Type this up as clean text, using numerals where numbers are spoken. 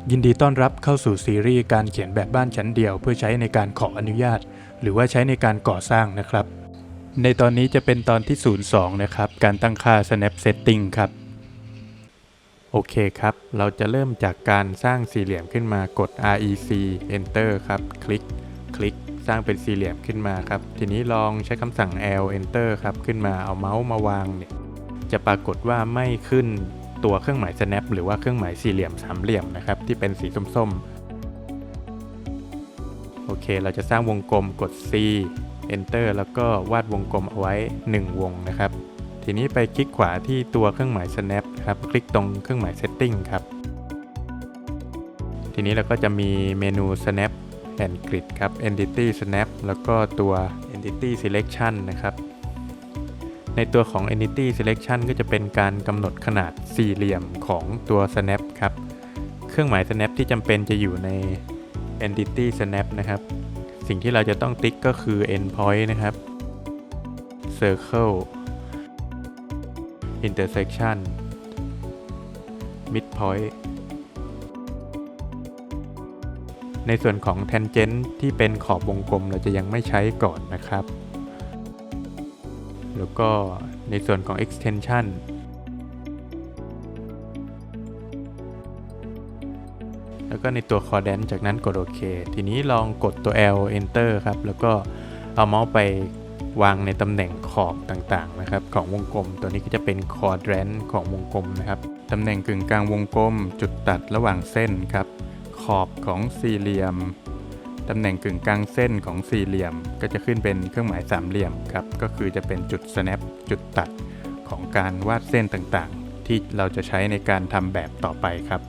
ยินดีต้อนรับเข้าสู่ซีรีส์การเขียนแบบบ้านชั้นเดียวเพื่อใช้ในการขออนุญาตหรือว่าใช้ในการก่อสร้างนะครับในตอนนี้จะเป็นตอนที่02นะครับการตั้งค่า snap setting ครับโอเคครับเราจะเริ่มจากการสร้างสี่เหลี่ยมขึ้นมากด rec enter ครับคลิกสร้างเป็นสี่เหลี่ยมขึ้นมาครับทีนี้ลองใช้คำสั่ง l enter ครับขึ้นมาเอาเมาส์มาวางเนี่ยจะปรากฏว่าไม่ขึ้นตัวเครื่องหมาย snap หรือว่าเครื่องหมายสี่เหลี่ยมสามเหลี่ยมนะครับที่เป็นสีส้มๆโอเคเราจะสร้างวงกลมกด C enter แล้วก็วาดวงกลมเอาไว้1วงนะครับทีนี้ไปคลิกขวาที่ตัวเครื่องหมาย snap ครับคลิกตรงเครื่องหมาย setting ครับทีนี้เราก็จะมีเมนู snap and grid ครับ entity snap แล้วก็ตัว entity selection นะครับในตัวของ entity selection ก็จะเป็นการกำหนดขนาดสี่เหลี่ยมของตัว snap ครับเครื่องหมาย snap ที่จำเป็นจะอยู่ใน entity snap นะครับสิ่งที่เราจะต้องติ๊กก็คือ endpoint นะครับ circle intersection midpoint ในส่วนของ tangent ที่เป็นขอบวงกลมเราจะยังไม่ใช้ก่อนนะครับแล้วก็ในส่วนของ extension แล้วก็ในตัว coordinate จากนั้นกดโอเคทีนี้ลองกดตัว L enter ครับแล้วก็เอาเมาส์ไปวางในตำแหน่งขอบต่างๆนะครับของวงกลมตัวนี้ก็จะเป็น quadrant ของวงกลมนะครับตำแหน่งกึ่งกลางวงกลมจุดตัดระหว่างเส้นครับขอบของสี่เหลี่ยมตำแหน่งกึ่งกลางเส้นของสี่เหลี่ยมก็จะขึ้นเป็นเครื่องหมายสามเหลี่ยมครับก็คือจะเป็นจุด snap จุดตัดของการวาดเส้นต่างๆที่เราจะใช้ในการทำแบบต่อไปครับ